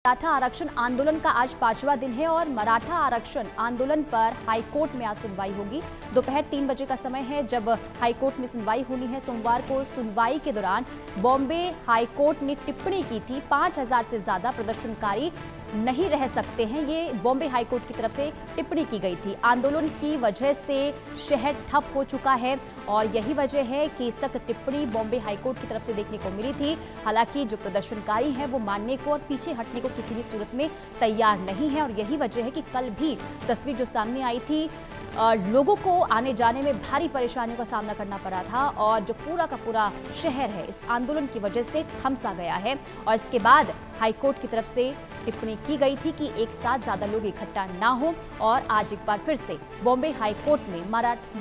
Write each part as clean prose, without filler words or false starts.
मराठा आरक्षण आंदोलन का आज 5वां दिन है और मराठा आरक्षण आंदोलन पर हाईकोर्ट में आज सुनवाई होगी। दोपहर 3 बजे का समय है जब हाईकोर्ट में सुनवाई होनी है। सोमवार को सुनवाई के दौरान बॉम्बे हाईकोर्ट ने टिप्पणी की थी 5000 से ज्यादा प्रदर्शनकारी नहीं रह सकते हैं, ये बॉम्बे हाईकोर्ट की तरफ से टिप्पणी की गई थी। आंदोलन की वजह से शहर ठप हो चुका है और यही वजह है कि सख्त टिप्पणी बॉम्बे हाईकोर्ट की तरफ से देखने को मिली थी। हालांकि जो प्रदर्शनकारी हैं वो मानने को और पीछे हटने को किसी भी सूरत में तैयार नहीं है और यही वजह है कि कल भी तस्वीर जो सामने आई थी, लोगों को आने जाने में भारी परेशानियों का सामना करना पड़ा था और जो पूरा का पूरा शहर है इस आंदोलन की वजह से थमसा गया है। और इसके बाद हाईकोर्ट की तरफ से टिप्पणी की गई थी कि एक साथ ज्यादा लोग इकट्ठा ना हो और आज एक बार फिर से बॉम्बे हाईकोर्ट में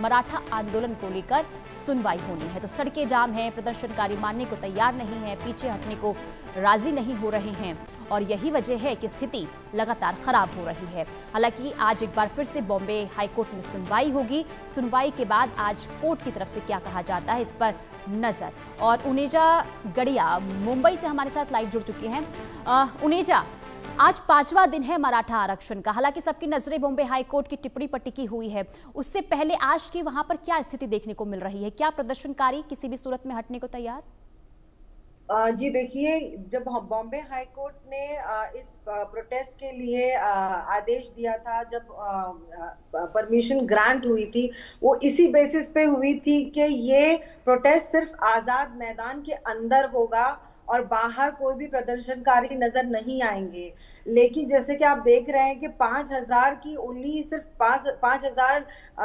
मराठा आंदोलन को लेकर सुनवाई होनी है। तो सड़कें जाम हैं, प्रदर्शनकारी मानने को तैयार नहीं है, पीछे हटने को राजी नहीं हो रहे हैं और यही वजह है कि स्थिति लगातार खराब हो रही है। हालांकि आज एक बार फिर से बॉम्बे हाईकोर्ट में सुनवाई होगी। सुनवाई के बाद आज कोर्ट की तरफ से क्या कहा जाता है इस पर नजर। और उनेजा गड़िया मुंबई से हमारे साथ लाइव जुड़ चुकी हैं। उनेजा, आज 5वां दिन है मराठा आरक्षण का। हालांकि सबकी नजरें बॉम्बे हाईकोर्ट की टिप्पणी पर टिकी हुई है, उससे पहले आज की वहां पर क्या स्थिति देखने को मिल रही है? क्या प्रदर्शनकारी किसी भी सूरत में हटने को तैयार? जी देखिए, जब बॉम्बे हाई कोर्ट ने इस प्रोटेस्ट के लिए आदेश दिया था, जब परमिशन ग्रांट हुई थी, वो इसी बेसिस पे हुई थी कि ये प्रोटेस्ट सिर्फ आजाद मैदान के अंदर होगा और बाहर कोई भी प्रदर्शनकारी नजर नहीं आएंगे। लेकिन जैसे कि आप देख रहे हैं कि 5000 की ओनली सिर्फ 5000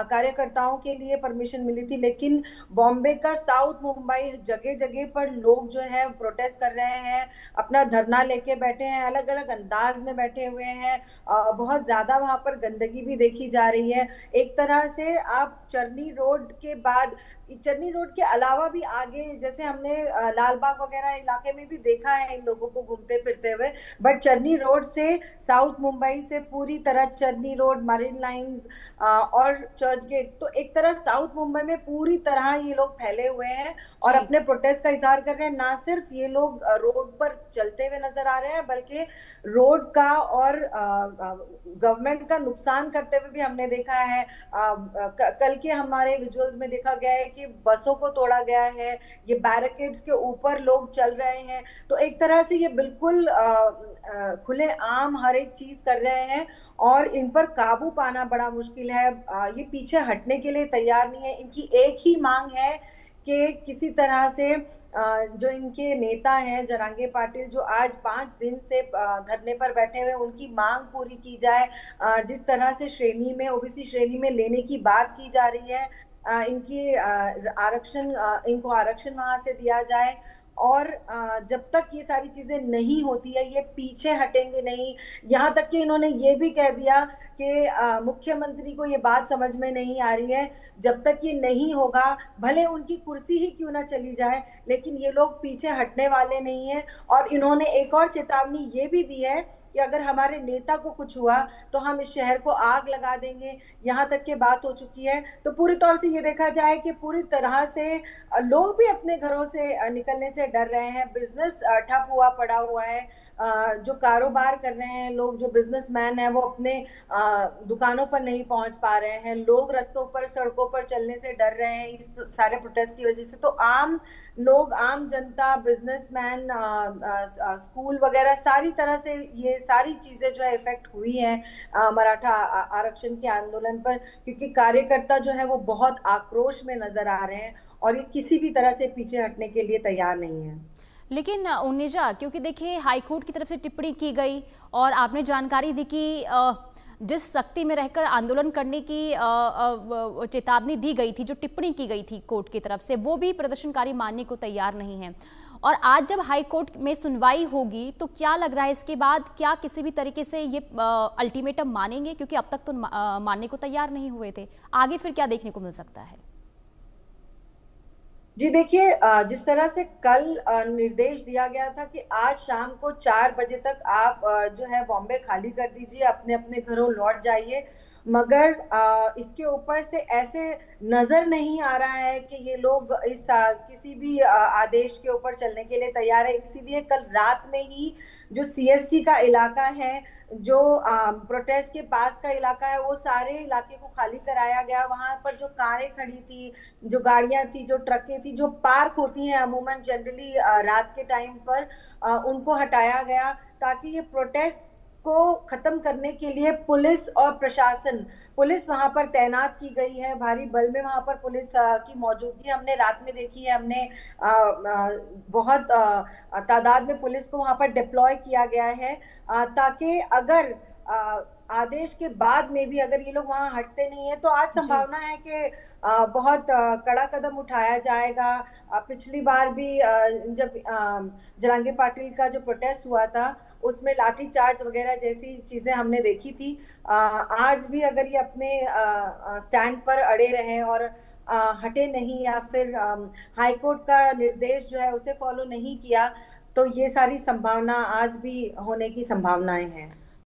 कार्यकर्ताओं के लिए परमिशन मिली थी, लेकिन बॉम्बे का साउथ मुंबई जगह जगह पर लोग जो है प्रोटेस्ट कर रहे हैं, अपना धरना लेके बैठे हैं, अलग अलग अंदाज में बैठे हुए हैं। बहुत ज्यादा वहां पर गंदगी भी देखी जा रही है। एक तरह से आप चरनी रोड के बाद, चरनी रोड के अलावा भी आगे, जैसे हमने लाल बाग वगैरह इलाके में भी देखा है इन लोगों को घूमते फिरते हुए, बट चरनी रोड से साउथ मुंबई से पूरी तरह चरनी रोड, मरीन लाइंस और चर्च गेट, तो एक तरह साउथ मुंबई में पूरी तरह ये लोग फैले हुए हैं और अपने प्रोटेस्ट का इजहार कर रहे हैं। ना सिर्फ ये लोग रोड पर चलते हुए नजर आ रहे हैं, बल्कि रोड का और गवर्नमेंट का नुकसान करते हुए भी हमने देखा है। कल के हमारे विजुअल्स में देखा गया है कि बसों को तोड़ा गया है, ये बैरिकेड्स के ऊपर लोग चल रहे हैं। तो एक तरह से ये बिल्कुल खुले आम हर एक चीज कर रहे हैं और इन पर काबू पाना बड़ा मुश्किल है। ये पीछे हटने के लिए तैयार नहीं है। इनकी एक ही मांग है कि किसी तरह से जो इनके नेता हैं जरांगे पाटिल, जो आज 5 दिन से धरने पर बैठे हुए, उनकी मांग पूरी की जाए। जिस तरह से श्रेणी में, ओबीसी श्रेणी में लेने की बात की जा रही है, इनकी आरक्षण, इनको आरक्षण वहां से दिया जाए। और जब तक ये सारी चीजें नहीं होती है, ये पीछे हटेंगे नहीं। यहाँ तक कि इन्होंने ये भी कह दिया कि मुख्यमंत्री को ये बात समझ में नहीं आ रही है, जब तक ये नहीं होगा, भले उनकी कुर्सी ही क्यों ना चली जाए, लेकिन ये लोग पीछे हटने वाले नहीं है। और इन्होंने एक और चेतावनी ये भी दी है कि अगर हमारे नेता को कुछ हुआ तो हम इस शहर को आग लगा देंगे, यहाँ तक की बात हो चुकी है। तो पूरी तौर से ये देखा जाए कि पूरी तरह से लोग भी अपने घरों से निकलने से डर रहे हैं। बिजनेस ठप हुआ पड़ा हुआ है। जो कारोबार कर रहे हैं लोग, जो बिजनेसमैन हैं, वो अपने दुकानों पर नहीं पहुंच पा रहे हैं। लोग रस्तों पर, सड़कों पर चलने से डर रहे हैं इस सारे प्रोटेस्ट की वजह से। तो आम लोग, आम जनता, बिजनेसमैन, स्कूल वगैरह, सारी तरह से ये सारी चीजें जो है इफेक्ट हुई हैं मराठा आरक्षण के आंदोलन पर, क्योंकि कार्यकर्ता जो है वो बहुत आक्रोश में नजर आ रहे हैं और ये किसी भी तरह से पीछे हटने के लिए तैयार नहीं है। लेकिन उनेजा, क्योंकि देखिए हाईकोर्ट की तरफ से टिप्पणी की गई और आपने जानकारी दी कि जिस शक्ति में रहकर आंदोलन करने की चेतावनी दी गई थी, जो टिप्पणी की गई थी कोर्ट की तरफ से, वो भी प्रदर्शनकारी मानने को तैयार नहीं है। और आज जब हाई कोर्ट में सुनवाई होगी तो क्या लग रहा है इसके बाद क्या किसी भी तरीके से ये अल्टीमेटम मानेंगे? क्योंकि अब तक तो मानने को तैयार नहीं हुए थे। आगे फिर क्या देखने को मिल सकता है? जी देखिए, जिस तरह से कल निर्देश दिया गया था कि आज शाम को 4 बजे तक आप जो है बॉम्बे खाली कर दीजिए, अपने अपने घरों लौट जाइए, मगर इसके ऊपर से ऐसे नजर नहीं आ रहा है कि ये लोग इस किसी भी आदेश के ऊपर चलने के लिए तैयार है। इसीलिए कल रात में ही जो सीएसटी का इलाका है, जो प्रोटेस्ट के पास का इलाका है, वो सारे इलाके को खाली कराया गया। वहां पर जो कारें खड़ी थी, जो गाड़ियां थी, जो ट्रकें थी, जो पार्क होती हैं अमूमन जनरली रात के टाइम पर, उनको हटाया गया, ताकि ये प्रोटेस्ट को खत्म करने के लिए पुलिस और प्रशासन, पुलिस वहां पर तैनात की गई है। भारी बल में वहां पर पुलिस की मौजूदगी हमने रात में देखी है। हमने बहुत तादाद में पुलिस को वहां पर डिप्लॉय किया गया है, ताकि अगर आदेश के बाद में भी अगर ये लोग वहां हटते नहीं है तो आज जी। संभावना है कि बहुत कड़ा कदम उठाया जाएगा। पिछली बार भी जब जरांगे पाटिल का जो प्रोटेस्ट हुआ था, उसमें लाठी चार्ज वगैरह जैसी चीजें हमने देखी थी। आज भी अगर ये अपने स्टैंड पर अड़े रहे और हटे नहीं, या फिर हाई कोर्ट का निर्देश जो है उसे फॉलो नहीं किया, तो ये सारी संभावना आज भी होने की संभावनाएं हैं।